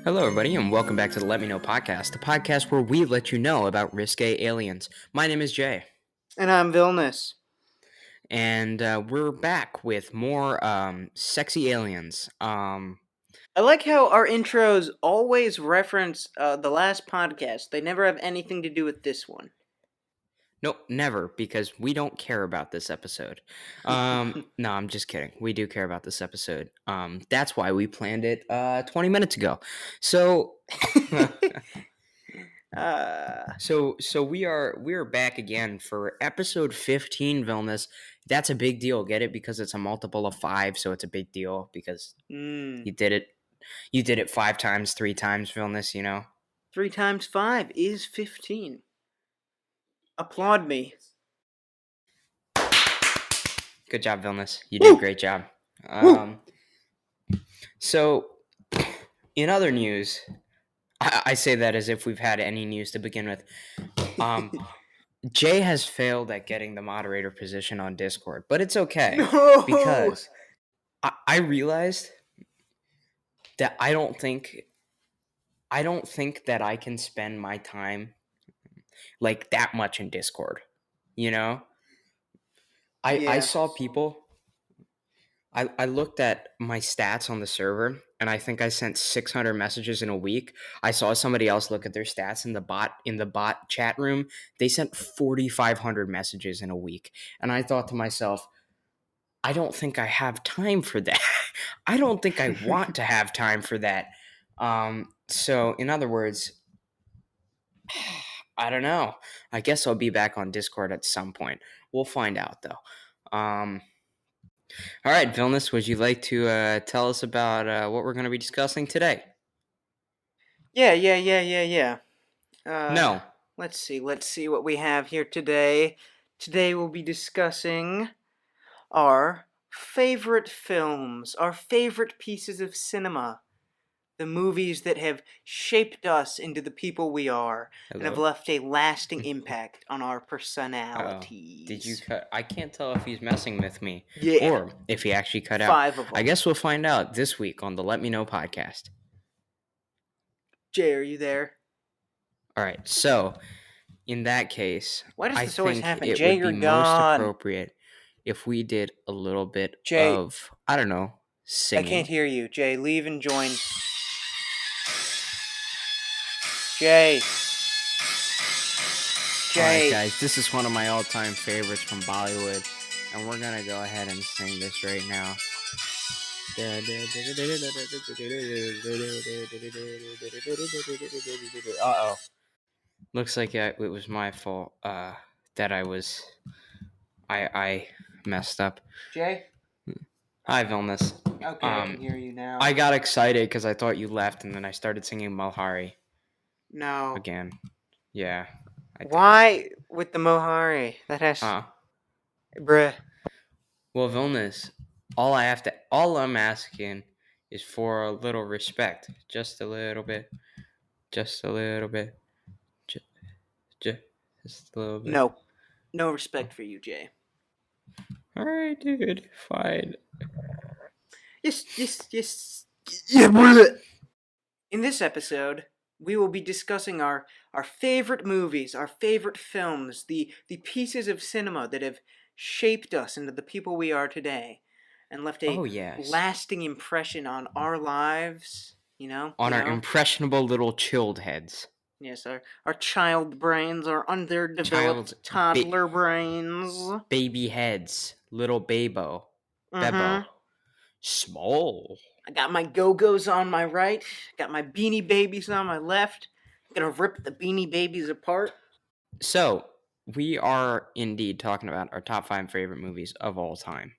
Hello, everybody, and welcome back to the Let Me Know podcast, the podcast where we let you know about risque aliens. My name is Jay, And I'm Vilnius. and we're back with more sexy aliens. I like how our intros always reference the last podcast. They never have anything to do with this one. Nope, never, because we don't care about this episode. No, I'm just kidding. We do care about this episode. That's why we planned it 20 minutes ago. So. So we are back again for episode 15, Vilnius. That's a big deal. Get it? Because it's a multiple of 5, so it's a big deal because you did it. You did it 5 times, 3 times, Vilnius, you know? 3 times 5 is 15. Applaud me. Good job, Vilnius. You did a great job. So, in other news, I say that as if we've had any news to begin with. Jay has failed at getting the moderator position on Discord, but it's okay because I realized that I don't think that I can spend my time like that much in Discord. You know? I saw people. I looked at my stats on the server, and I think I sent 600 messages in a week. I saw somebody else look at their stats in the bot chat room. They sent 4,500 messages in a week, and I thought to myself, I don't think I have time for that. I don't think I want to have time for that. So, in other words, I don't know. I guess I'll be back on Discord at some point. We'll find out, though. All right, Vilnius, would you like to tell us about what we're going to be discussing today? Yeah. No. Let's see what we have here today. Today we'll be discussing our favorite films, our favorite pieces of cinema. The movies that have shaped us into the people we are and have left a lasting impact on our personalities. Did you cut? I can't tell if he's messing with me or if he actually cut 5 out. of them. I guess we'll find out this week on the Let Me Know podcast. Jay, are you there? All right, so in that case, why does this always happen? It Jay, would you're be gone. most appropriate if we did a little bit Jay, of, I don't know, singing. I can't hear you. Jay, leave and join. Jay. Alright, guys, this is one of my all-time favorites from Bollywood, and we're gonna go ahead and sing this right now. Uh-oh. Looks like it was my fault that I messed up. Jay? Hi, Vilnius. Okay, I can hear you now. I got excited because I thought you left, and then I started singing Malhari. No. Again. Yeah. Why with the Mohari? That has... Bruh. Well, Vilnius, all I'm asking is for a little respect. Just a little bit. Just a little bit. Just a little bit. No. No respect for you, Jay. Alright, dude. Fine. Yes. Yeah. In this episode, we will be discussing our favorite movies, our favorite films, the pieces of cinema that have shaped us into the people we are today and left a lasting impression on our lives, On our impressionable little chilled heads. Yes, our child brains, our underdeveloped toddler brains. Baby heads. Little babo. Bebo. Small. I got my Go-Go's on my right. Got my Beanie Babies on my left. I'm gonna rip the Beanie Babies apart. So, we are indeed talking about our top 5 favorite movies of all time.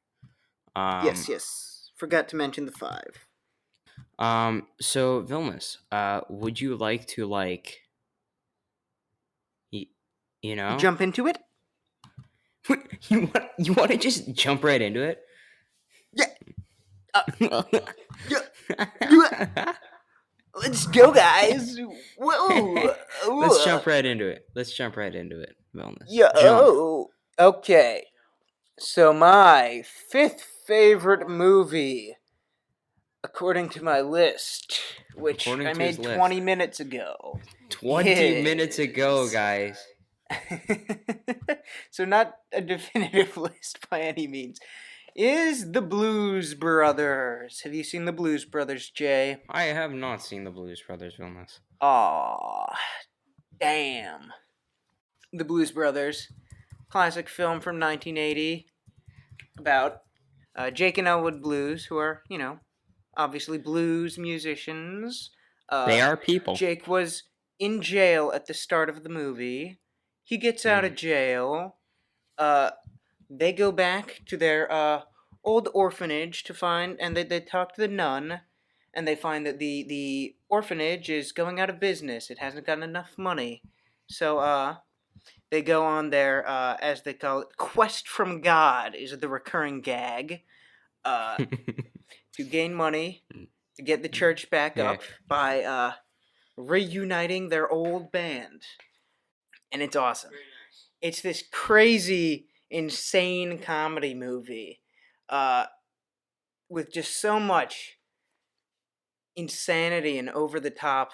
Yes. Forgot to mention the 5. So, Vilnius, would you like to, jump into it? You want to just jump right into it? Yeah. Let's go, guys. Whoa. Let's jump right into it, Wellness. Yeah. Oh. Okay. So my 5th favorite movie, according to my list, which According I to his made list. 20 minutes ago. 20 minutes ago, guys. So not a definitive list by any means. Is The Blues Brothers. Have you seen The Blues Brothers, Jay? I have not seen the Blues Brothers films. Aw, damn. The Blues Brothers, classic film from 1980 about Jake and Elwood Blues, who are, obviously blues musicians. They are people. Jake was in jail at the start of the movie. He gets out of jail. They go back to their old orphanage to find, and they talk to the nun, and they find that the orphanage is going out of business. It hasn't got enough money. So they go on their, as they call it, quest from God is the recurring gag. To gain money, to get the church back up by reuniting their old band. And it's awesome. It's this crazy, insane comedy movie with just so much insanity and over-the-top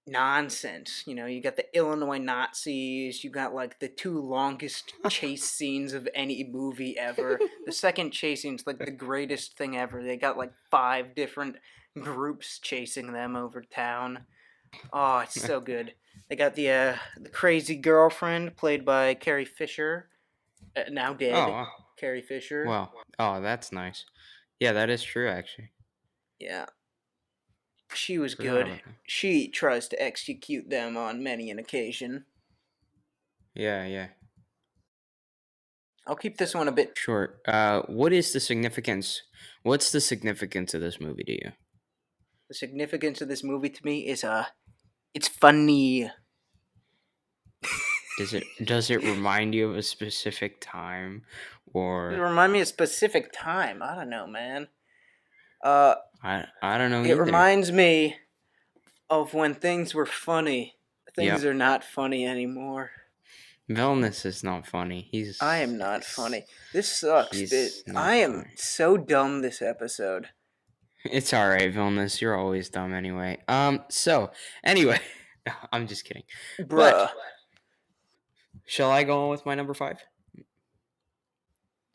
nonsense. You got the Illinois Nazis, you got like the two longest chase scenes of any movie ever. The second chase scene's like the greatest thing ever. They got like 5 different groups chasing them over town. Oh, it's so good. They got the crazy girlfriend played by Carrie Fisher, now dead. Oh, wow. Carrie Fisher. Wow. Oh, that's nice. Yeah, that is true, actually. Yeah. She was good. She tries to execute them on many an occasion. Yeah. I'll keep this one a bit short. What is the significance? What's the significance of this movie to you? The significance of this movie to me is it's funny. Does it remind you of a specific time, or It remind me of a specific time? I don't know, man. I don't know. It reminds me of when things were funny. Things are not funny anymore. Vilnius is not funny. I am not funny. This sucks. I am so dumb this episode. It's alright, Vilnius. You're always dumb anyway. So, anyway. I'm just kidding. Bruh. But, shall I go on with my number 5?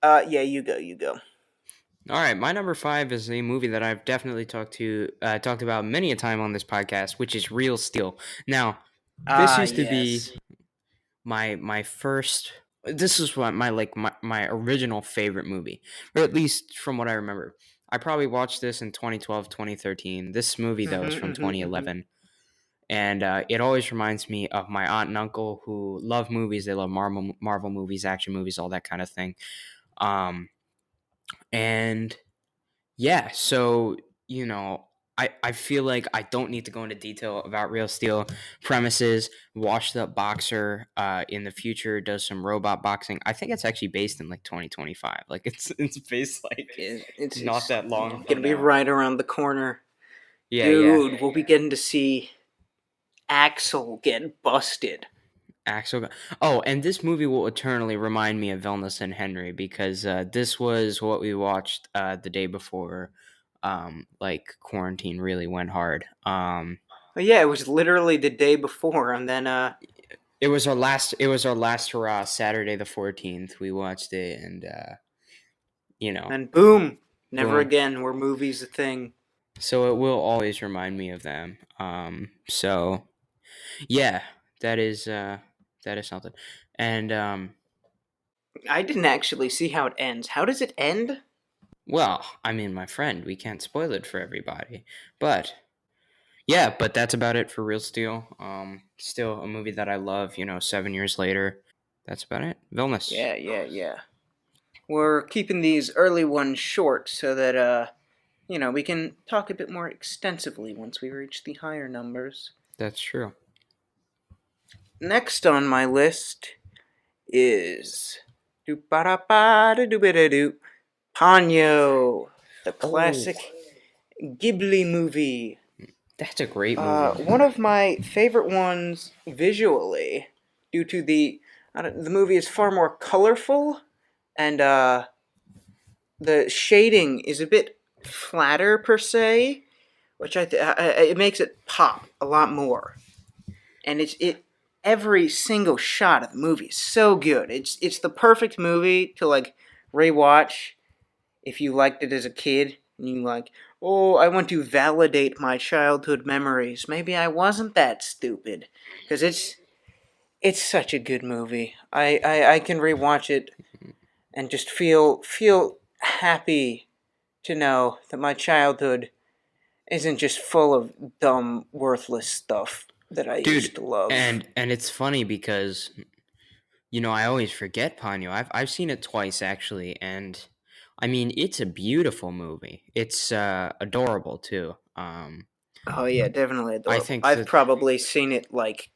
Yeah, you go. Alright, my number 5 is a movie that I've definitely talked about many a time on this podcast, which is Real Steel. Now, this used to be my first. This is what my original favorite movie, or at least from what I remember. I probably watched this in 2012, 2013. This movie though is from 2011, and it always reminds me of my aunt and uncle who love movies. They love Marvel movies, action movies, all that kind of thing. And yeah, so I feel like I don't need to go into detail about Real Steel. Premises: washed up boxer in the future does some robot boxing. I think it's actually based in like 2025. Like it's based like it's not that long. Gonna be right around the corner. Yeah, dude, we'll be getting to see Axel get busted. Axel. Oh, and this movie will eternally remind me of Vilnius and Henry because this was what we watched the day before. Like quarantine really went hard. Yeah, it was literally the day before, and then it was our last hurrah, Saturday the 14th. We watched it, and and boom, never again were movies a thing. So it will always remind me of them. So yeah, that is something. And I didn't actually see how it ends. How does it end? Well, I mean, my friend, we can't spoil it for everybody. But yeah, but that's about it for Real Steel. Still a movie that I love, 7 years later. That's about it. Vilnius. Yeah. We're keeping these early ones short so that we can talk a bit more extensively once we reach the higher numbers. That's true. Next on my list is Ponyo, the classic Ghibli movie. That's a great movie. One of my favorite ones visually, due to the movie is far more colorful, and the shading is a bit flatter per se, which it makes it pop a lot more. And it every single shot of the movie is so good. It's the perfect movie to like rewatch if you liked it as a kid and you like, oh, I want to validate my childhood memories. Maybe I wasn't that stupid, because it's such a good movie. I can rewatch it and just feel happy to know that my childhood isn't just full of dumb, worthless stuff that I Dude, used to love. and it's funny because I always forget Ponyo. I've seen it twice actually, and I mean it's a beautiful movie. It's adorable too. Oh yeah, definitely I adorable. think I've that probably seen it like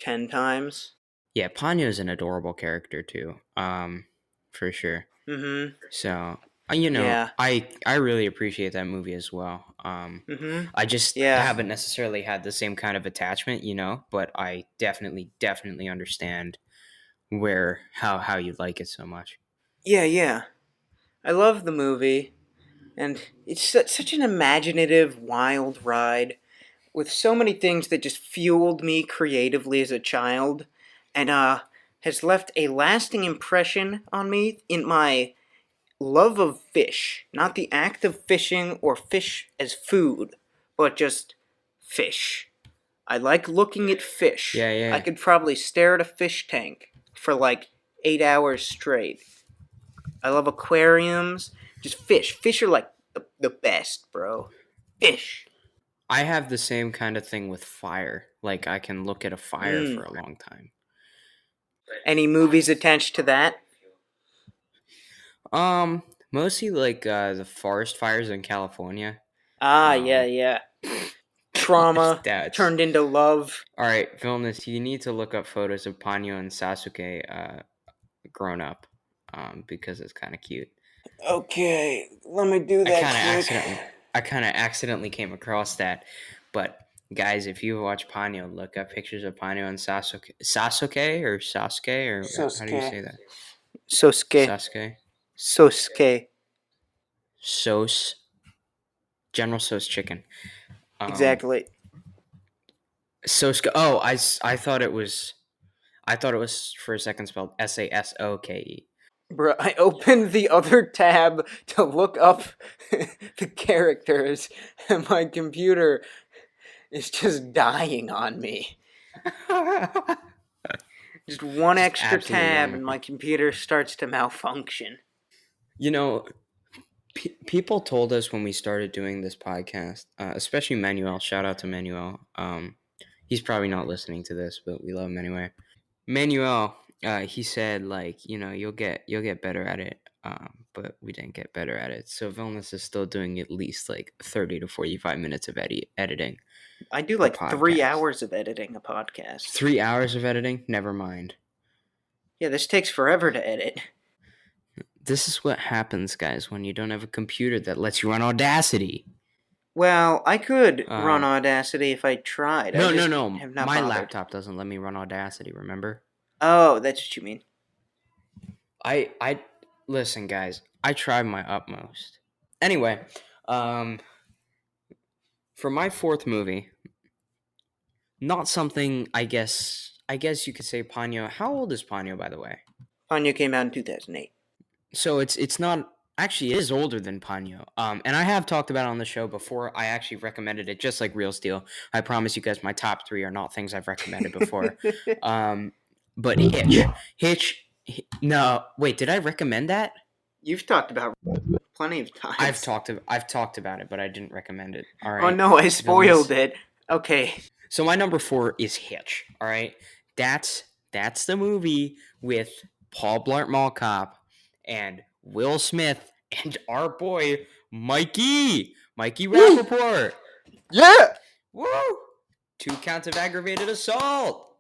10 times. yeah, Ponyo is an adorable character too. For sure. Mm-hmm. So Yeah. I really appreciate that movie as well. Mm-hmm. I just Yeah. haven't necessarily had the same kind of attachment, but I definitely understand where how you like it so much. Yeah, yeah. I love the movie, and it's such an imaginative, wild ride with so many things that just fueled me creatively as a child, and has left a lasting impression on me in my love of fish. Not the act of fishing or fish as food, but just fish. I like looking at fish. Yeah, I yeah. could probably stare at a fish tank for like 8 hours straight. I love aquariums. Just fish. Fish are like the best, bro. Fish. I have the same kind of thing with fire. Like I can look at a fire Mm. for a long time. Any movies attached to that? Um, Mostly like the forest fires in California. Ah, yeah, Um, yeah. gosh, Trauma that's turned into love. all right, Vilnius. You need to look up photos of Ponyo and Sasuke grown up, because it's kind of cute. Okay, let me do I that kind of quick. accidentally, I kind of accidentally came across that, but guys, if you watch Ponyo, look up pictures of Ponyo and Sasuke, or how do you Sosuke. say that? Sosuke. Sasuke, Sosuke. Sos, General Sos chicken. Um, Exactly. Sosuke. Oh, I thought it was. I thought it was for a second spelled Sasoke. Bro, I opened the other tab to look up the characters, and my computer is just dying on me. Just one Just extra absolutely tab, and my wonderful. computer starts to malfunction. You know, people told us when we started doing this podcast, especially Manuel. Shout out to Manuel. He's probably not listening to this, but we love him anyway. Manuel, he said like you'll get better at it. But we didn't get better at it. So Vilnius is still doing at least like 30 to 45 minutes of editing I do per like 3 podcast. hours of editing a podcast. 3 hours of editing? Never mind. Yeah, this takes forever to edit. This is what happens, guys, when you don't have a computer that lets you run Audacity. Well, I could run Um, Audacity if I tried. I no, no, just no. have not My bothered. laptop doesn't let me run Audacity. Remember? Oh, that's what you mean. I listen, guys. I tried my utmost. Anyway, um, for my fourth movie, not something. I guess you could say Ponyo. How old is Ponyo, by the way? Ponyo came out in 2008. So it's not actually it is older than Ponyo. And I have talked about it on the show before. I actually recommended it just like Real Steel. I promise you guys my top 3 are not things I've recommended before. Um but no, wait, did I recommend that? You've talked about plenty of I've times. talked about it, but I didn't recommend it. All Oh right. no, I spoiled Villainous. it. Okay. So my number 4 is Hitch, all right? That's the movie with Paul Blart Mall Cop and Will Smith and our boy Mikey Woo! Rappaport. Yeah! Woo! 2 counts of aggravated assault.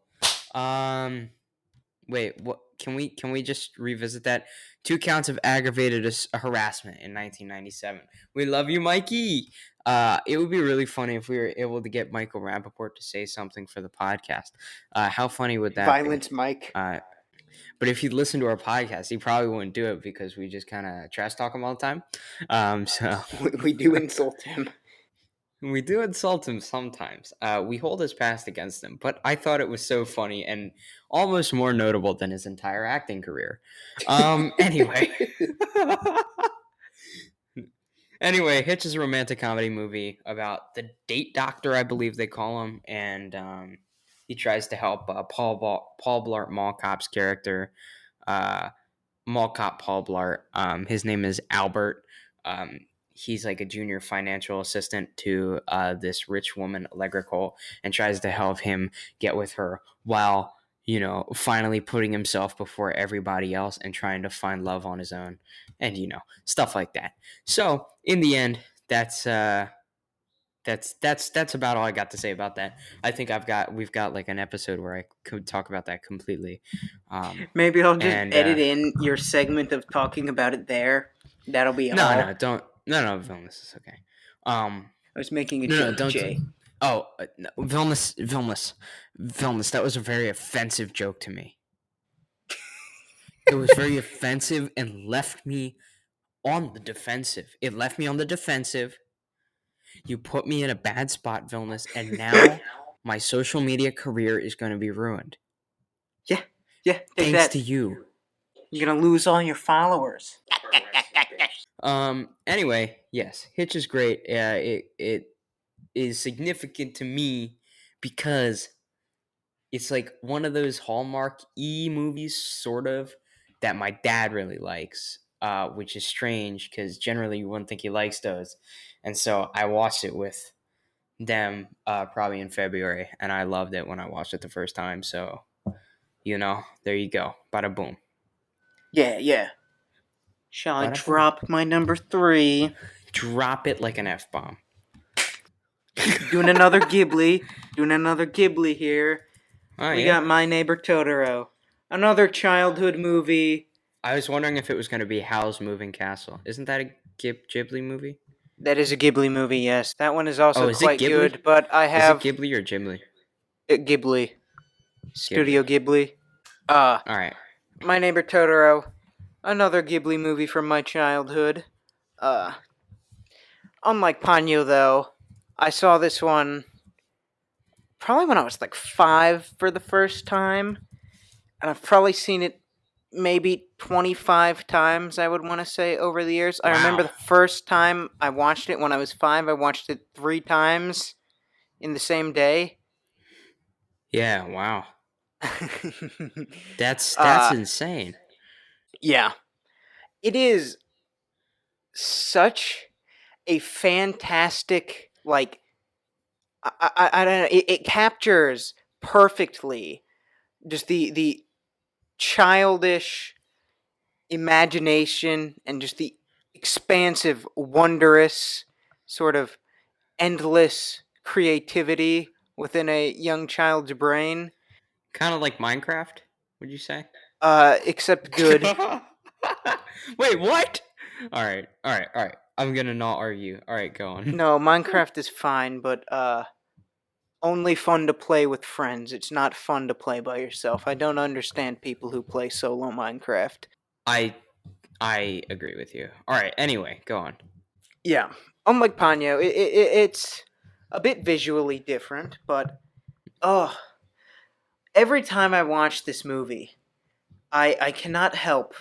Wait, what? Can we just revisit that? 2 counts of aggravated harassment in 1997. We love you, Mikey. It would be really funny if we were able to get Michael Rappaport to say something for the podcast. How funny would that be? Violence Mike. But if he'd listen to our podcast, he probably wouldn't do it because we just kind of trash talk him all the time. So We do insult him. we do insult him sometimes. We hold his past against him, but I thought it was so funny and almost more notable than his entire acting career. Anyway. Anyway, Hitch is a romantic comedy movie about the date doctor, I believe they call him, and he tries to help Paul Blart Mall Cop's character, uh, Mall Cop Paul Blart. His name is Albert. He's like a junior financial assistant to this rich woman, Allegra Cole, and tries to help him get with her while, finally putting himself before everybody else and trying to find love on his own, and stuff like that. So in the end, that's about all I got to say about that. I think we've got like an episode where I could talk about that completely. Maybe I'll just And edit in your segment of talking about it there. That'll be all. no, don't, no, Vilnius is okay. I was making a No, joke, don't. Jay. Oh, no, Vilnius. That was a very offensive joke to me. It was very offensive and left me on the defensive. It left me on the defensive. You put me in a bad spot, Vilnius, and now my social media career is going to be ruined. Yeah, take Thanks that. to you. You're gonna lose all your followers. Anyway, yes, Hitch is great. It is significant to me because it's like one of those Hallmark movies, sort of, that my dad really likes, which is strange because generally you wouldn't think he likes those. And so I watched it with them probably in February, and I loved it when I watched it the first time. So, there you go. Bada boom. Yeah. Shall I Bada boom. drop my number 3? Drop it like an F-bomb. Doing another Ghibli here. Oh, We yeah? got My Neighbor Totoro. Another childhood movie. I was wondering if it was going to be Howl's Moving Castle. Isn't that a Ghibli movie? That is a Ghibli movie, yes. That one is also Is it quite Ghibli? good, but I Is it have... Ghibli or Ghibli? Ghibli. Studio Ghibli. All right. My Neighbor Totoro. Another Ghibli movie from my childhood. Unlike Ponyo, though, I saw this one probably when I was like 5 for the first time. And I've probably seen it maybe 25 times, I would want to say, over the years. I remember Wow. the first time I watched it when I was 5. I watched it 3 times in the same day. Yeah, wow. That's insane. Yeah. It is such a fantastic, like, I don't know, it captures perfectly just the childish imagination and just the expansive, wondrous, sort of endless creativity within a young child's brain. Kind of like Minecraft, would you say? Except good. Wait, what? All right. I'm gonna not argue. All right, go on. No, Minecraft is fine, but only fun to play with friends. It's not fun to play by yourself. I don't understand people who play solo Minecraft. I agree with you. All right. Anyway, go on. Yeah, unlike Ponyo, it's a bit visually different, but every time I watch this movie, I cannot help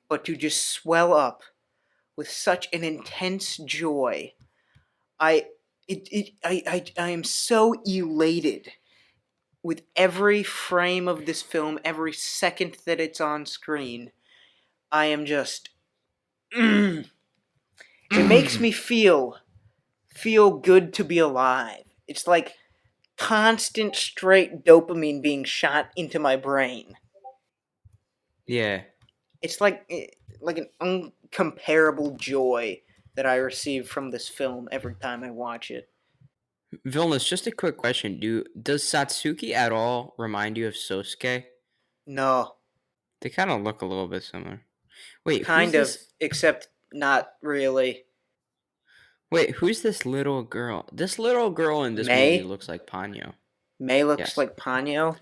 but to just swell up with such an intense joy. I am so elated with every frame of this film, every second that it's on screen. I am just it makes me feel good to be alive. It's like constant straight dopamine being shot into my brain. Yeah. It's like an uncomparable joy that I receive from this film every time I watch it. Vilnius, just a quick question. Does Satsuki at all remind you of Sosuke? No, They kind of look a little bit similar. Wait, kind of, except not really. Wait, who's this little girl? This little girl in this May? movie looks like Ponyo. May looks Yes. like Ponyo.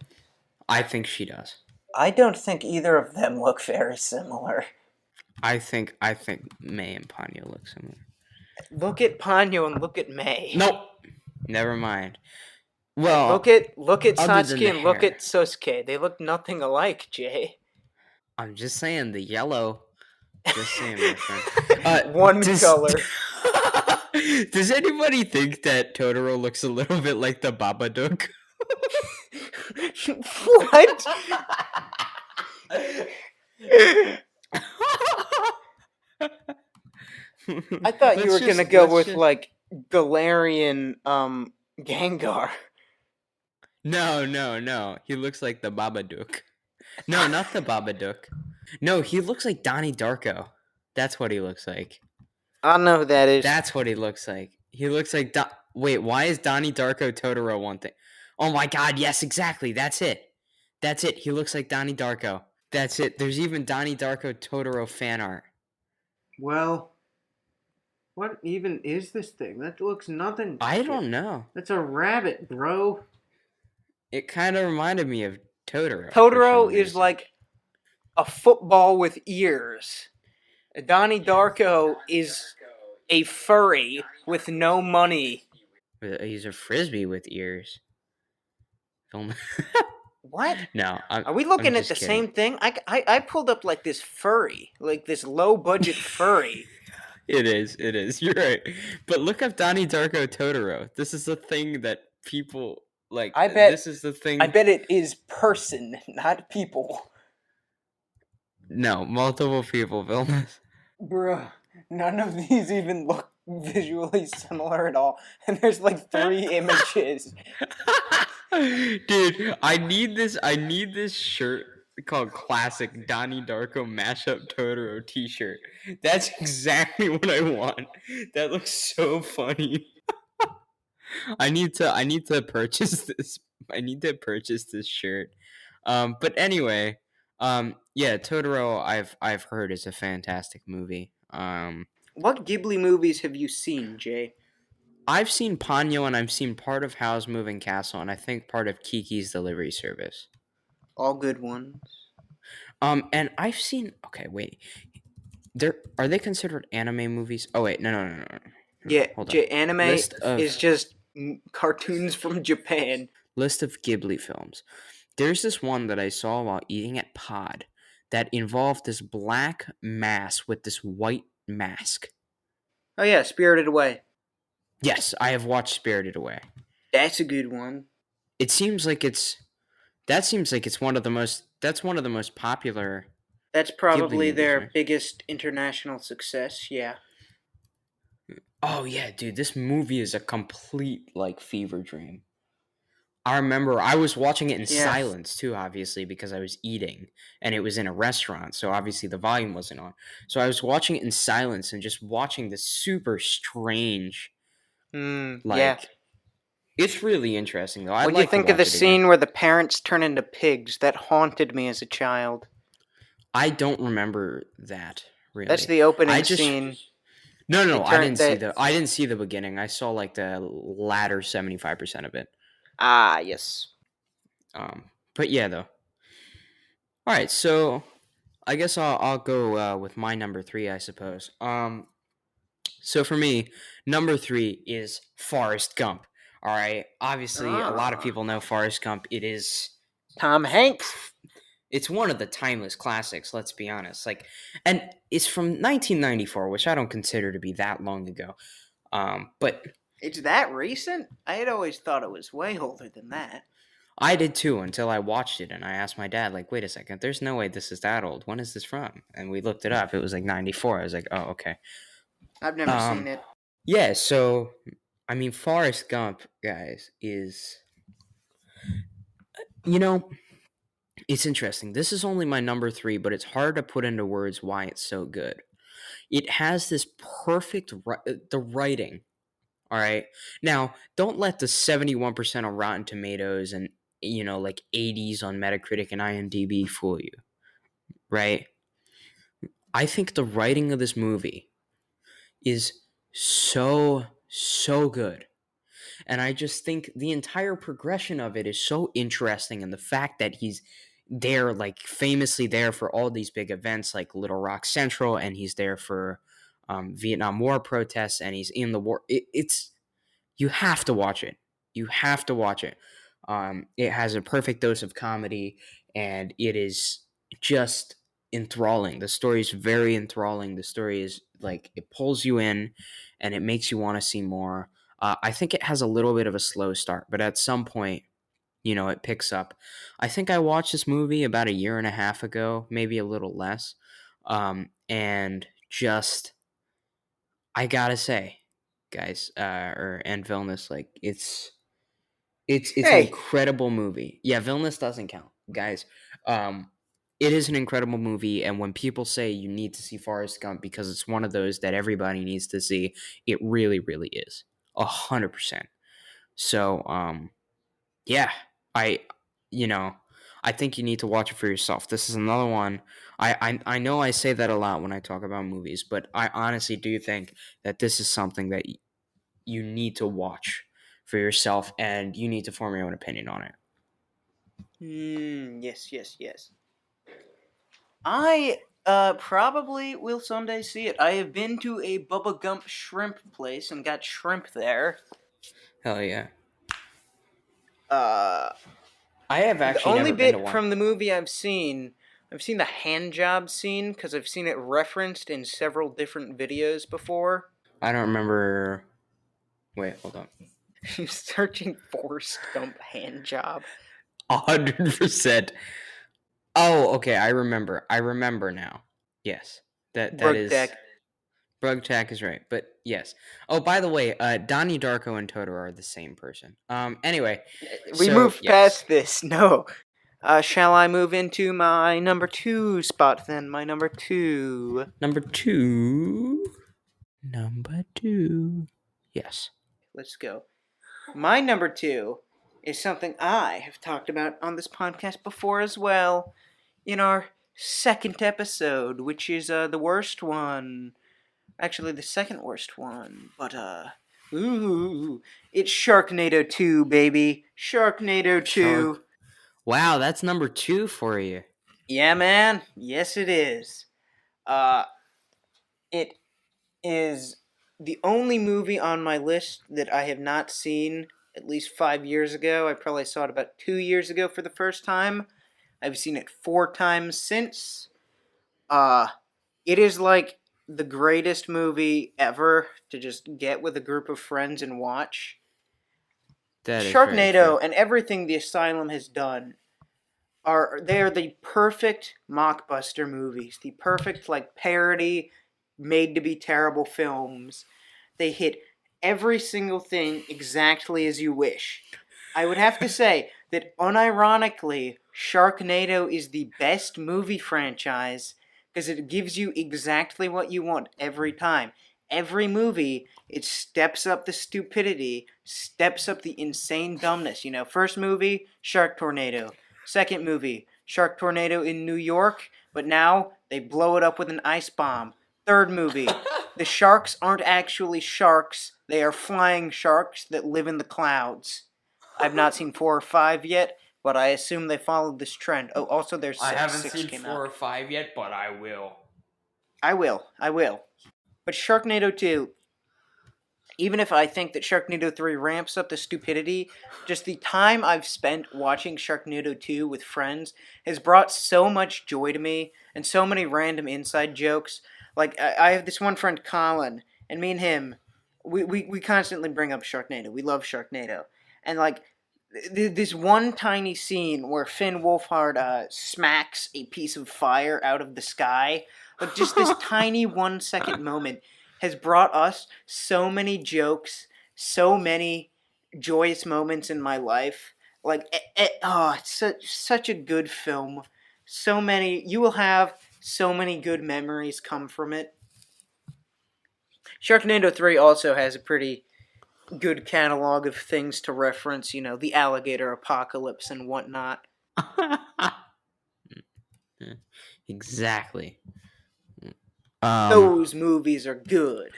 I think she does. I don't think either of them look very similar. I think May and Ponyo look similar. Look at Ponyo and look at May. Nope. Never mind. And Well, look at other than Satsuki the and look hair, at Sosuke. They look nothing alike, Jay. I'm just saying the yellow. Just saying, my friend. One Does color. does anybody think that Totoro looks a little bit like the Babadook? What? I thought you were gonna go let's with just like Galarian Gengar. no. He looks like the Babadook. No, not the Babadook. No, he looks like Donnie Darko. That's what he looks like. I don't know who that is. That's what he looks like. He looks like wait, why is Donnie Darko Totoro one thing? Oh my god, yes, exactly. That's it. That's it. He looks like Donnie Darko. That's it. There's even Donnie Darko Totoro fan art. Well, what even is this thing? That looks nothing. I don't know. That's a rabbit, bro. It kind of reminded me of Totoro. Totoro is like a football with ears. Donnie Darko is a furry with no money. He's a frisbee with ears. What? No, Are we looking at the kidding. same thing? I pulled up like this furry, like this low budget furry. It is. You're right. But look up Donnie Darko Totoro. This is the thing that people like. This is the thing. I bet it is person, not people. No, multiple people filmed this. Bruh, none of these even look visually similar at all. And there's like 3 images. Dude, I need this shirt called Classic Donnie Darko Mashup Totoro t-shirt. That's exactly what I want. That looks so funny. I need to purchase this. I need to purchase this shirt. But anyway, yeah, Totoro I've heard is a fantastic movie. What Ghibli movies have you seen, Jay? I've seen Ponyo and I've seen part of Howl's Moving Castle and I think part of Kiki's Delivery Service. All good ones. And I've seen. Okay, wait. Are they considered anime movies? Oh wait, no. Yeah, Hold on. Jay, anime is of just cartoons from Japan. list of Ghibli films. There's this one that I saw while eating at Pod that involved this black mass with this white mask. Oh yeah, Spirited Away. Yes, I have watched Spirited Away. That's a good one. It seems like it's one of the most popular. That's probably movies, their right? biggest international success, yeah. Oh yeah, dude, this movie is a complete like fever dream. I remember I was watching it in silence too, obviously, because I was eating and it was in a restaurant, so obviously the volume wasn't on. So I was watching it in silence and just watching this super strange, Yeah. It's really interesting though. What do you think of the scene where the parents turn into pigs? That haunted me as a child. I don't remember that really. That's the opening scene. No. I didn't see the beginning. I saw like the latter 75% of it. Ah, yes. But yeah, though. All right, so I guess I'll go with my number 3, I suppose. So for me, number 3 is Forrest Gump. All right, obviously a lot of people know Forrest Gump. It is Tom Hanks. It's one of the timeless classics. Let's be honest. And it's from 1994, which I don't consider to be that long ago. But it's that recent? I had always thought it was way older than that. I did too until I watched it and I asked my dad, like, wait a second, there's no way this is that old. When is this from? And we looked it up. It was like 94. I was like, oh, okay. I've never seen it. Yeah, so, I mean, Forrest Gump, guys, is, it's interesting. This is only my number 3, but it's hard to put into words why it's so good. It has this perfect, the writing. All right. Now, don't let the 71% on Rotten Tomatoes and, 80s on Metacritic and IMDb fool you. Right? I think the writing of this movie is so good. And I just think the entire progression of it is so interesting. And the fact that there, like famously there for all these big events like Little Rock Central, and he's there for Vietnam War protests, and he's in the war. It's you have to watch it. You have to watch it. It has a perfect dose of comedy, and it is just enthralling. The story is very enthralling. The story is like it pulls you in, and it makes you want to see more. I think it has a little bit of a slow start, but at some point, it picks up. I think I watched this movie about a year and a half ago, maybe a little less, and just I gotta say, guys, and Vilnius, like it's an Hey, incredible movie. Yeah, Vilnius doesn't count, guys. Um, it is an incredible movie, and when people say you need to see Forrest Gump because it's one of those that everybody needs to see, it really, really is 100%. So, yeah, I, you know, I think you need to watch it for yourself. This is another one. I know I say that a lot when I talk about movies, but I honestly do think that this is something that you need to watch for yourself, and you need to form your own opinion on it. yes, yes, yes. I probably will someday see it. I have been to a Bubba Gump shrimp place and got shrimp there. Hell yeah. Uh, I have the actually only never been to bit one. from the movie I've seen the hand job scene because I've seen it referenced in several different videos before. I don't remember. Wait, hold on. He's searching Forrest Gump hand job. 100%. Oh, okay. I remember now. Yes, that Brooke is. Deck. Brugtack is right, but yes. Oh, by the way, Donnie Darko and Totoro are the same person. Anyway, We so moved yes, past this. No. Shall I move into my number two spot then? My number two. number two. Number two. Yes. Let's go. My number two is something I have talked about on this podcast before as well, in our second episode, which is the worst one. Actually, the second worst one. But, ooh. It's Sharknado 2, baby. Sharknado Shark. 2. Wow, that's number two for you. Yeah, man. Yes, it is. Uh, it is the only movie on my list that I have not seen at least 5 years ago. I probably saw it about 2 years ago for the first time. I've seen it 4 times since. Uh, it is like the greatest movie ever to just get with a group of friends and watch. That is very true. Sharknado and everything the Asylum has done they are the perfect mockbuster movies, the perfect like parody made to be terrible films. They hit every single thing exactly as you wish. I would have to say that unironically, Sharknado is the best movie franchise because it gives you exactly what you want every time. Every movie, it steps up the stupidity, steps up the insane dumbness. First movie, Shark Tornado. Second movie, Shark Tornado in New York, but now they blow it up with an ice bomb. Third movie, the sharks aren't actually sharks, they are flying sharks that live in the clouds. I've not seen 4 or 5 yet, but I assume they followed this trend. Oh, also there's I six. haven't Six seen came four or out. five yet, but I will. I will. But Sharknado 2, even if I think that Sharknado 3 ramps up the stupidity, just the time I've spent watching Sharknado 2 with friends has brought so much joy to me and so many random inside jokes. Like, I have this one friend, Colin, and me and him, we constantly bring up Sharknado. We love Sharknado. And, like, this one tiny scene where Finn Wolfhard smacks a piece of fire out of the sky, like just this tiny 1 second moment has brought us so many jokes, so many joyous moments in my life. Like, it's such a good film. So many, you will have so many good memories come from it. Sharknado 3 also has a pretty good catalog of things to reference, the alligator apocalypse and whatnot. Exactly. Those movies are good.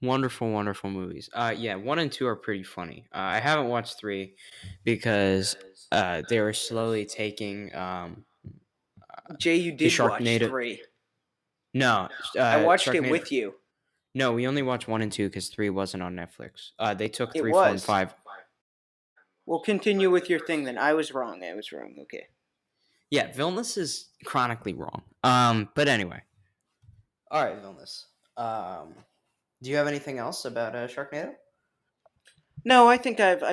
Wonderful, wonderful movies. Yeah, one and two are pretty funny. I haven't watched three because they were slowly taking Jay, you the did watch Sharknado. 3. No, I watched it Sharknado. with you. No, we only watched 1 and 2 because 3 wasn't on Netflix. They took It 3, 4, and was. 5. We'll continue with your thing then. I was wrong. Okay. Yeah, Vilnius is chronically wrong. But anyway. All right, Vilnius. Do you have anything else about Sharknado? No, I think I've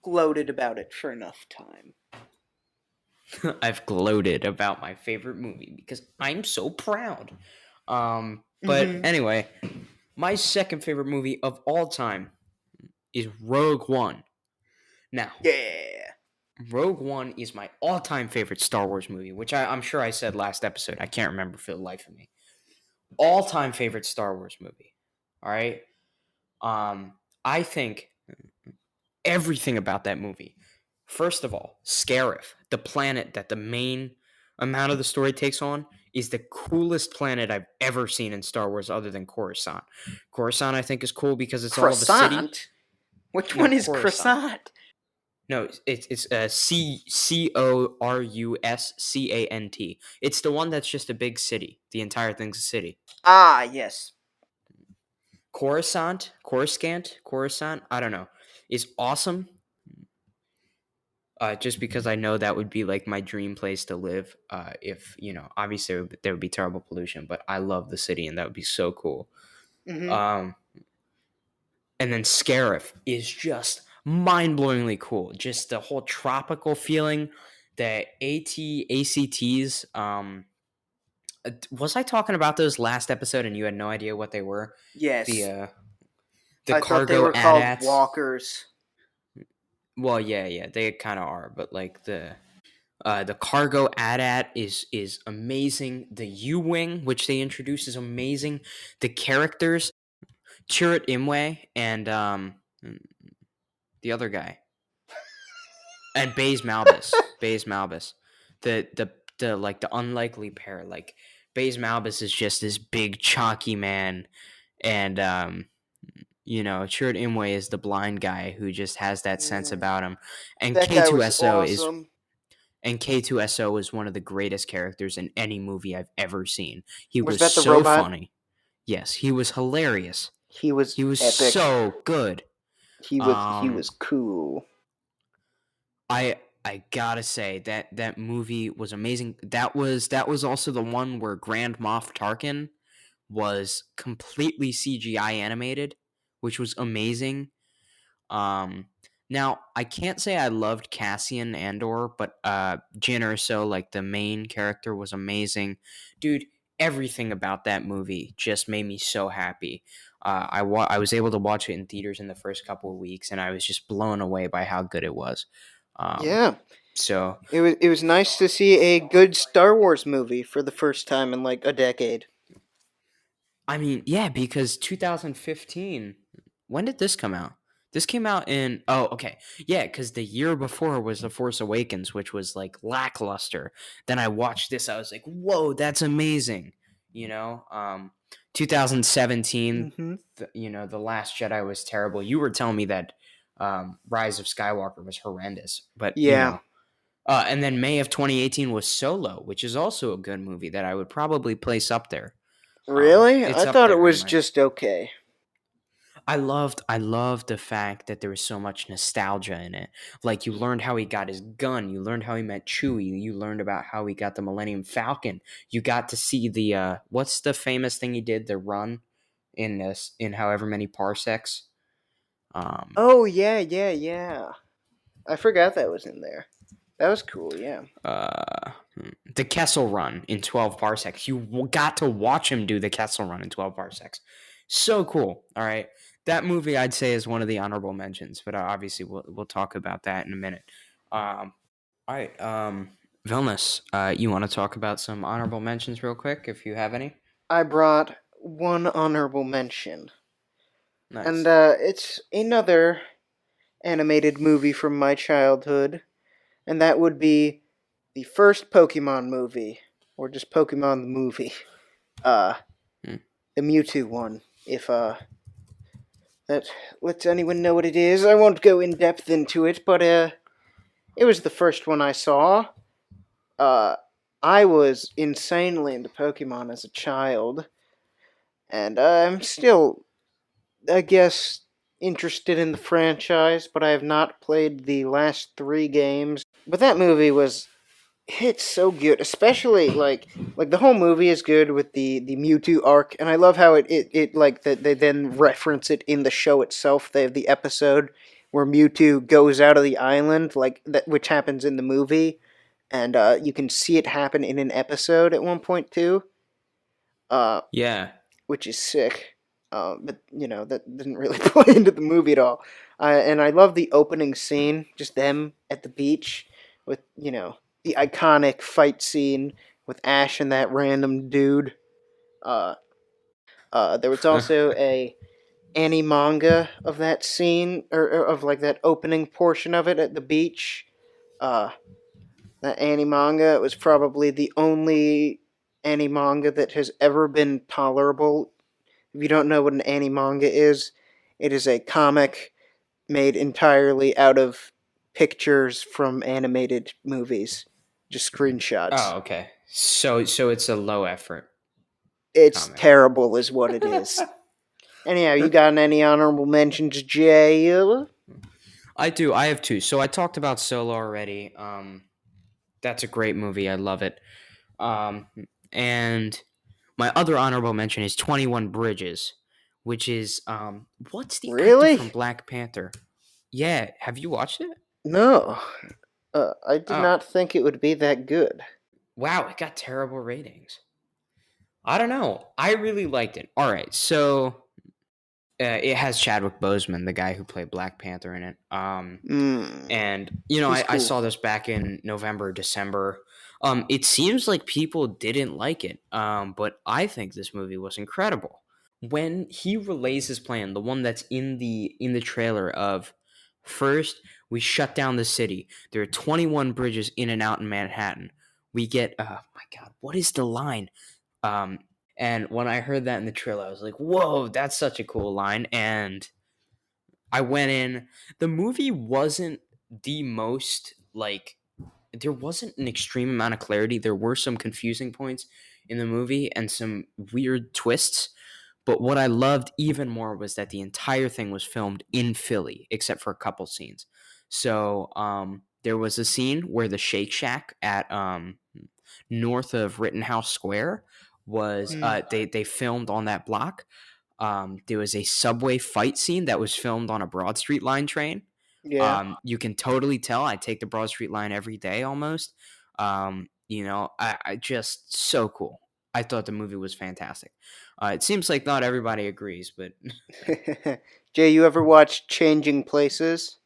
gloated about it for enough time. I've gloated about my favorite movie because I'm so proud. But Mm-hmm. anyway, my second favorite movie of all time is Rogue One. Now, Yeah. Rogue One is my all-time favorite Star Wars movie, which I'm sure I said last episode. I can't remember for the life of me. All-time favorite Star Wars movie. All right. I think everything about that movie. First of all, Scarif, the planet that the main amount of the story takes on, is the coolest planet I've ever seen in Star Wars other than Coruscant. Coruscant, I think, is cool because it's all of a city. Croissant? Which No, one is Coruscant. croissant? No, it's Coruscant. It's the one that's just a big city. The entire thing's a city. Ah, yes. Coruscant. I don't know. Is awesome. Just because I know that would be like my dream place to live. If obviously there would be terrible pollution, but I love the city and that would be so cool. Mm-hmm. Um, and then Scarif is just mind-blowingly cool. Just the whole tropical feeling. The ACTs. Was I talking about those last episode and you had no idea what they were? Yes. The I thought they cargo were called AT-ATs. walkers. Well, yeah, they kind of are, but like the cargo AT-AT is amazing. The U-wing, which they introduced, is amazing. The characters, Chirrut Imwe and the other guy, and Baze Malbus. The like the unlikely pair. Like Baze Malbus is just this big chalky man, and Chirrut Imwe is the blind guy who just has that sense about him, and That guy was K2SO is awesome. And K2SO is one of the greatest characters in any movie I've ever seen. He Was was that the so robot? funny. Yes, he was hilarious. He was He was epic. so good. He was cool. I gotta say that movie was amazing. That was also the one where Grand Moff Tarkin was completely CGI animated, which was amazing. Now I can't say I loved Cassian Andor, but Jyn Erso, like the main character, was amazing, dude. Everything about that movie just made me so happy. I was able to watch it in theaters in the first couple of weeks, and I was just blown away by how good it was. Yeah. So It was nice to see a good Star Wars movie for the first time in like a decade. I mean, yeah, because 2015. When did this come out? This came out in okay. Yeah, because the year before was The Force Awakens, which was like lackluster. Then I watched this, I was like, whoa, that's amazing. 2017, Mm-hmm. The Last Jedi was terrible. You were telling me that Rise of Skywalker was horrendous, but Yeah. and then May of 2018 was Solo, which is also a good movie that I would probably place up there. Really? It's I up thought it there in was my. just okay. I loved the fact that there was so much nostalgia in it. Like you learned how he got his gun, you learned how he met Chewie, you learned about how he got the Millennium Falcon. You got to see the what's the famous thing he did, the run in this in however many parsecs. Oh yeah. I forgot that was in there. That was cool. Yeah. The Kessel Run in 12 parsecs. You got to watch him do the Kessel Run in 12 parsecs. So cool. All right. That movie I'd say is one of the honorable mentions, but obviously we'll talk about that in a minute. All right. Vilnius, you want to talk about some honorable mentions real quick if you have any? I brought one honorable mention, and Nice. it's another animated movie from my childhood, and that would be the first Pokemon movie, or just Pokemon the movie. Uh, Hmm. the Mewtwo one. If that lets anyone know what it is, I won't go in depth into it, but it was the first one I saw. Uh, I was insanely into Pokemon as a child, and I'm still, I guess, interested in the franchise, but I have not played the last three games. But that movie was it's so good, especially like the whole movie is good with the Mewtwo arc, and I love how it like that they then reference it in the show itself. They have the episode where Mewtwo goes out of the island, like that, which happens in the movie, and you can see it happen in an episode at one point too, uh, Yeah. which is sick. But that didn't really play into the movie at all. And I love the opening scene, just them at the beach with the iconic fight scene with Ash and that random dude. Uh, there was also a manga of that scene, or of like that opening portion of it at the beach. Uh, that manga was probably the only manga that has ever been tolerable. If you don't know what an manga is, it is a comic made entirely out of pictures from animated movies, just screenshots. Oh, okay. So it's a low effort It's comic. terrible, is what it is. Anyhow, you got any honorable mentions, Jay? I do. I have two. So I talked about Solo already. That's a great movie. I love it. Um, and my other honorable mention is 21 Bridges, which is what's the actor from Really? Black Panther? Yeah, have you watched it? No. I did Oh, not think it would be that good. wow, it got terrible ratings. I don't know. I really liked it. All right, so it has Chadwick Boseman, the guy who played Black Panther in it. And He's I cool. saw this back in November, December. It seems like people didn't like it. But I think this movie was incredible. When he relays his plan, the one that's in the trailer of first we shut down the city. There are 21 bridges in and out in Manhattan. We get my god, what is the line? Um and when I heard that in the trailer, I was like, "Whoa, that's such a cool line." And I went in. The movie wasn't the most like there wasn't an extreme amount of clarity. There were some confusing points in the movie and some weird twists. But what I loved even more was that the entire thing was filmed in Philly, except for a couple scenes. So there was a scene where the Shake Shack at north of Rittenhouse Square was they filmed on that block. There was a subway fight scene that was filmed on a Broad Street line train. Yeah. You can totally tell I take the Broad Street line every day almost. I just so cool. I thought the movie was fantastic. It seems like not everybody agrees, but Jay, you ever watched Changing Places?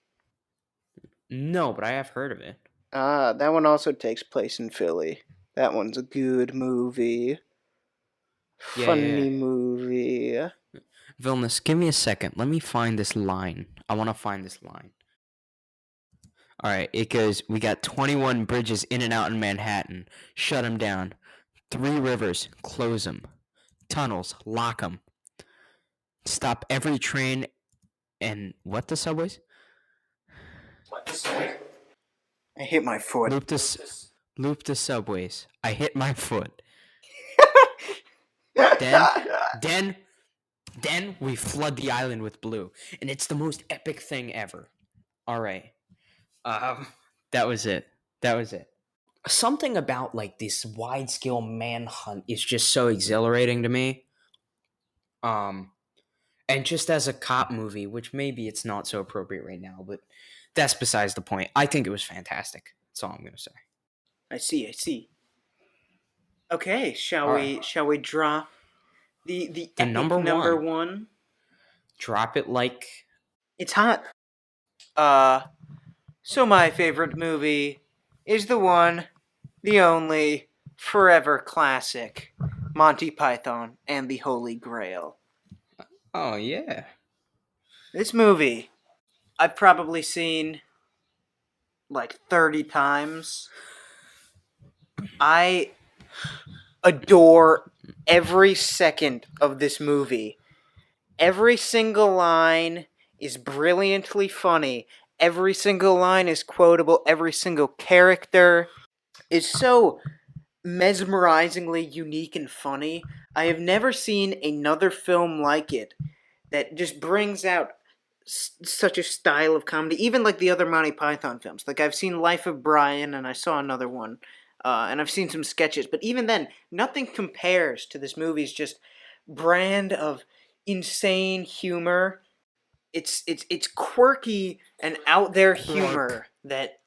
no, but I have heard of it. That one also takes place in Philly. That one's a good movie. Yeah, yeah. Funny movie. Vilnius, give me a second. Let me find this line. I want to find this line. All right, it goes, we got 21 bridges in and out in Manhattan. Shut them down. 3 rivers, close them. Tunnels, lock them. Stop every train and what the subways? I hit my foot. Loop the subways. I hit my foot. Then, then, then we flood the island with blue, and it's the most epic thing ever. All right, that was it. That was it. Something about like this wide scale manhunt is just so exhilarating to me. Um, and just as a cop movie, which maybe it's not so appropriate right now, but that's besides the point. I think it was fantastic. That's all I'm gonna say. I see. I see. Okay, shall All right, we? Shall we drop the the epic number number one. one? Drop it like It's hot. Uh, so my favorite movie is the one, the only, forever classic, Monty Python and the Holy Grail. oh yeah. This movie, I've probably seen like 30 times. I adore every second of this movie. Every single line is brilliantly funny. Every single line is quotable. Every single character is so mesmerizingly unique and funny. I have never seen another film like it that just brings out such a style of comedy. Even like the other Monty Python films. Like I've seen Life of Brian, and I saw another one, and I've seen some sketches. But even then, nothing compares to this movie's just brand of insane humor. It's quirky and out there humor that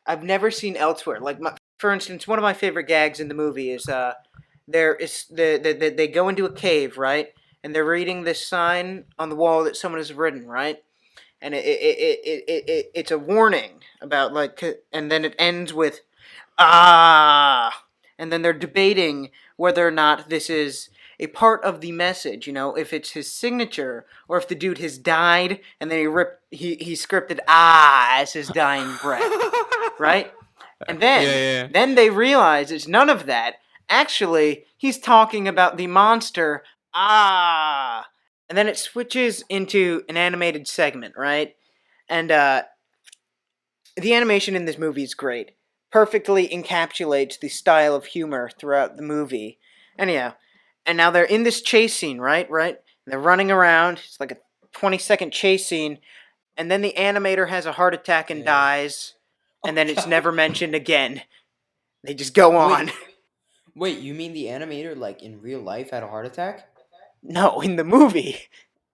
I've never seen elsewhere. Like for instance, one of my favorite gags in the movie is they go into a cave, right, and they're reading this sign on the wall that someone has written, right, and it's a warning about like, and then it ends with ah, and then they're debating whether or not this is a part of the message, if it's his signature or if the dude has died and then he scripted as his dying breath, right? And Yeah, then yeah. then they realize it's none of that. Actually, he's talking about the monster. And then it switches into an animated segment, right? And the animation in this movie is great. Perfectly encapsulates the style of humor throughout the movie. Anyhow, and now they're in this chase scene, right? Right? And they're running around. It's like a 20-second chase scene. And then the animator has a heart attack and Yeah. dies. Oh And then it's god. never mentioned again. They just go on. Wait, wait. You mean the animator, like in real life, had a heart attack? No, in the movie.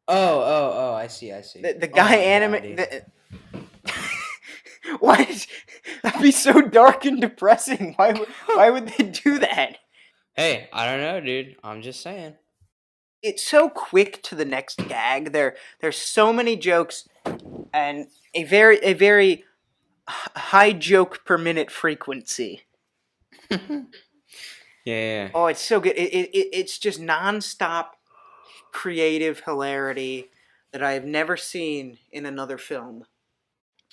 Oh, oh, oh. I see. I see. The Oh guy my god, animate. dude. What? That'd be so dark and depressing. Why would they do that? Hey, I don't know, dude. I'm just saying. It's so quick to the next gag. There's so many jokes and a very high joke per minute frequency. Yeah, yeah. Oh, it's so good. It's just nonstop creative hilarity that I have never seen in another film.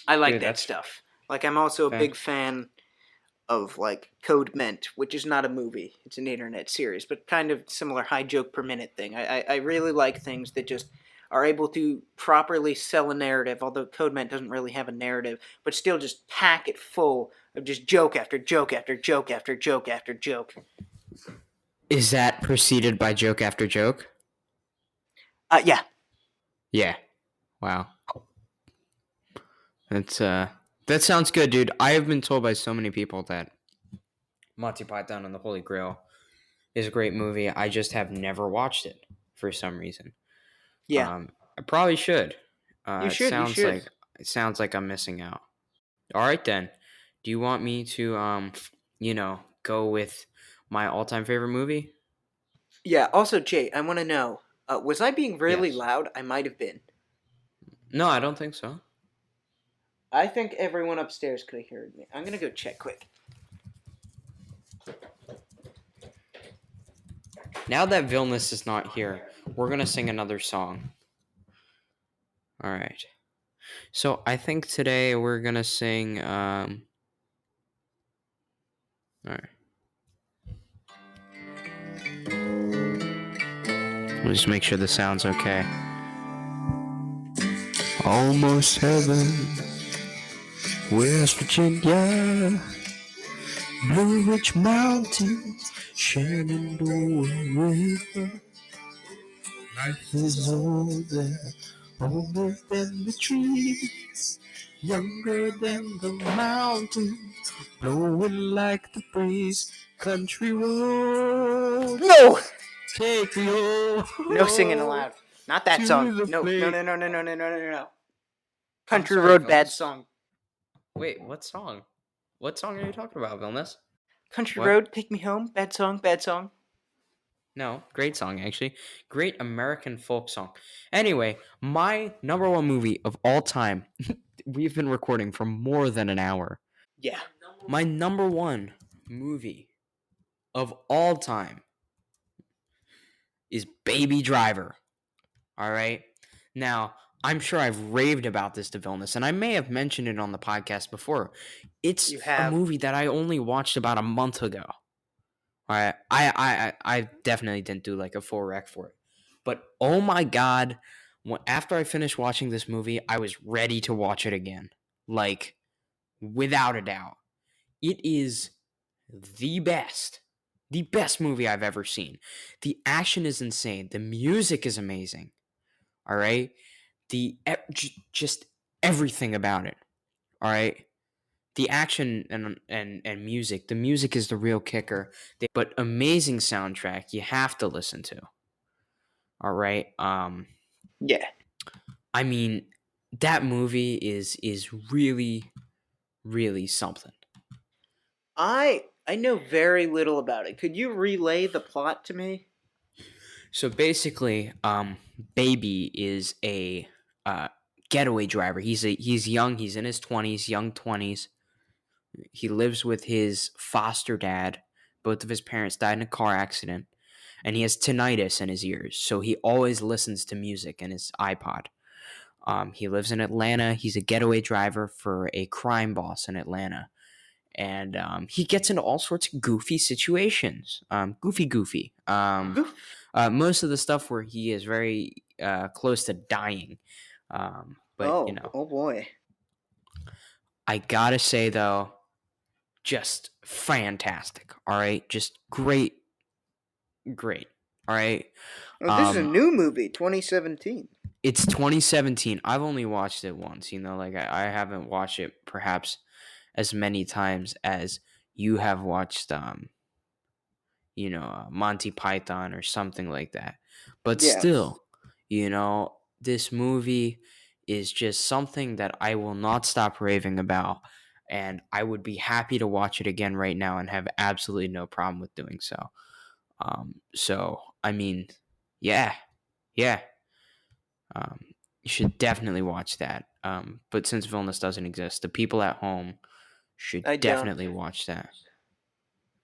I like Dude, that that's stuff. Like I'm also a fair. big fan of like Code Ment, which is not a movie; it's an internet series, but kind of similar high joke per minute thing. I really like things that just are able to properly sell a narrative. Although Code Ment doesn't really have a narrative, but still just pack it full of just joke after joke after joke after joke after joke. Is that preceded by joke after joke? Yeah, Yeah. Wow. That's that sounds good, dude. I have been told by so many people that Monty Python and the Holy Grail is a great movie. I just have never watched it for some reason. yeah. I probably should. You It should. You sounds should. like I'm missing out. All right then. Do you want me to go with my all-time favorite movie? Yeah. Also, Jay, I want to know: was I being really Yes. loud? I might have been. No, I don't think so. I think everyone upstairs could have heard me. I'm gonna go check quick. Now that Vilnius is not here, we're gonna sing another song. All right. So I think today we're gonna sing. All right. We'll just make sure the sound's okay. Almost heaven, West Virginia, Blue Ridge Mountains, Shenandoah River. Life is older, older than the trees, younger than the mountains, blowing like the breeze. Country roads, No, take me no singing home aloud. Not that song. to the No, no, place. no, no, no, no, no, no, no, no. I'm Country sorry, Road, bad Vilnius. song. Wait, what song? What song are you talking about, Vilnius? Country What? Road, take me home, bad song, bad song. No, great song actually. Great American folk song. Anyway, my number one movie of all time. We've been recording for more than an hour. Yeah. My number one movie of all time is Baby Driver. All right. Now, I'm sure I've raved about this to Vilnius, and I may have mentioned it on the podcast before. It's You a have. movie that I only watched about a month ago. All right. I definitely didn't do like a full rec for it. But oh my god, after I finished watching this movie, I was ready to watch it again. Like, without a doubt. It is the best movie I've ever seen. The action is insane. The music is amazing. All right, just everything about it. All right, the action and music. The music is the real kicker. But amazing soundtrack. You have to listen to. All right. Yeah. I mean, that movie is really really something. I know very little about it. Could you relay the plot to me? So basically, Baby is a getaway driver. He's young. He's in his 20s, young 20s. He lives with his foster dad. Both of his parents died in a car accident, and he has tinnitus in his ears, so he always listens to music in his iPod. He lives in Atlanta. He's a getaway driver for a crime boss in Atlanta, and he gets into all sorts of goofy situations. Goofy. Most of the stuff where he is very close to dying. But Oh boy. I gotta say though, just fantastic. All right, just great. All right. Oh, this is a new movie, 2017. It's 2017. I've only watched it once. Like I haven't watched it perhaps as many times as you have watched. Monty Python or something like that. But Yeah. still, this movie is just something that I will not stop raving about. And I would be happy to watch it again right now and have absolutely no problem with doing so. I mean, yeah. You should definitely watch that. But since Vilnius doesn't exist, the people at home should I don't. definitely watch that.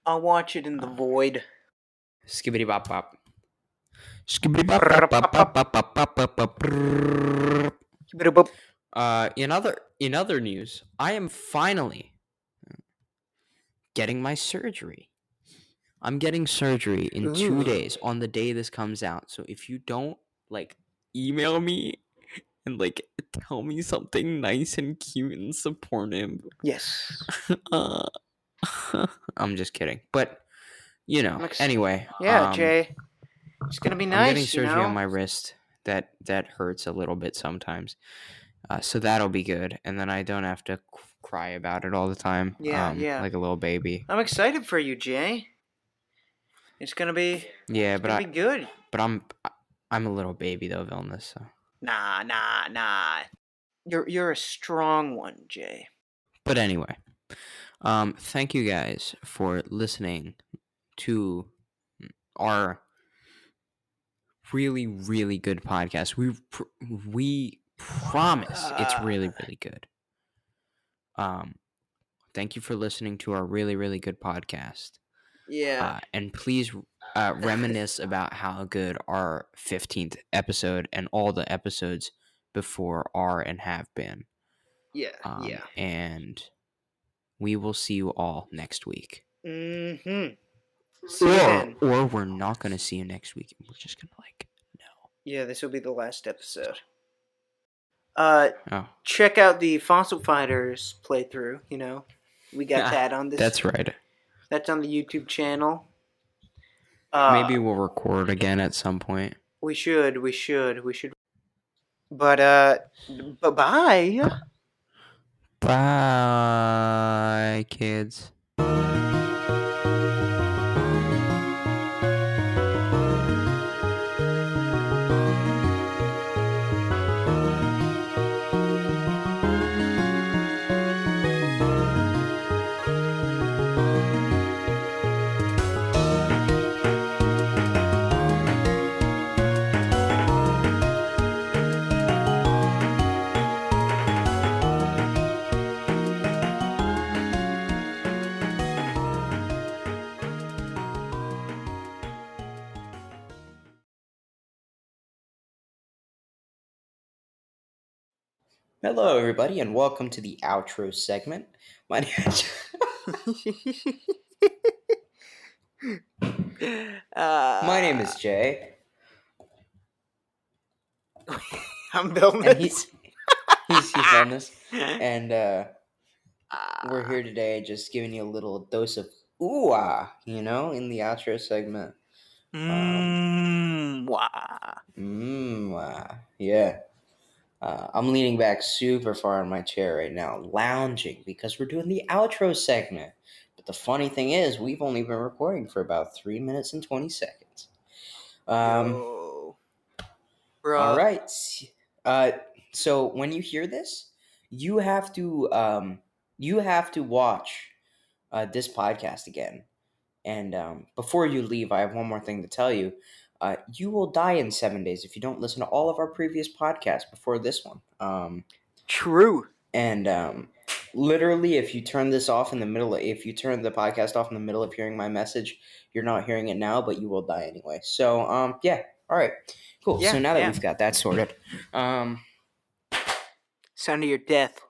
I'll watch it in the void. Skibbity bop bop. Skibbity bop bop bop bop bop bop bop bop bop. In other news, I am finally getting my surgery. I'm getting surgery in 2 days on the day this comes out. So if you don't email me and tell me something nice and cute and supportive. Yes. I'm just kidding. But anyway. Yeah, Jay. It's gonna be nice. I'm getting surgery on my wrist. That hurts a little bit sometimes. So that'll be good, and then I don't have to cry about it all the time. Yeah. Like a little baby. I'm excited for you, Jay. It's gonna be. Yeah, it's gonna be good. But I'm a little baby though, Vilnius. So. Nah. You're a strong one, Jay. But anyway, thank you guys for listening to our really really good podcast. We promise it's really really good. Thank you for listening to our really really good podcast. Yeah. And please reminisce about how good our 15th episode and all the episodes before are and have been. Yeah. And we will see you all next week. Mm-hmm. See you then. Or we're not going to see you next week. We're just going to no. Yeah, this will be the last episode. Check out the Fossil Fighters playthrough, We got that on this. That's right. That's on the YouTube channel. Maybe we'll record again at some point. We should. But, bye-bye. Bye, kids. Hello, everybody, and welcome to the outro segment. My name is... My name is Jay. I'm Vilnius. He's Vilnius. And we're here today just giving you a little dose of ooh ah, in the outro segment. Wah. Yeah. I'm leaning back super far in my chair right now, lounging because we're doing the outro segment. But the funny thing is, we've only been recording for about 3 minutes and 20 seconds. Um, Yo. all Bruh. right. Uh, so when you hear this, you have to watch this podcast again. And before you leave, I have one more thing to tell you. You will die in 7 days if you don't listen to all of our previous podcasts before this one. True. And literally, if you turn this off in the middle, if you turn the podcast off in the middle of hearing my message, you're not hearing it now, but you will die anyway. So, yeah. All right. Cool. So Yeah, now that yeah. we've got that sorted, Sound of your death.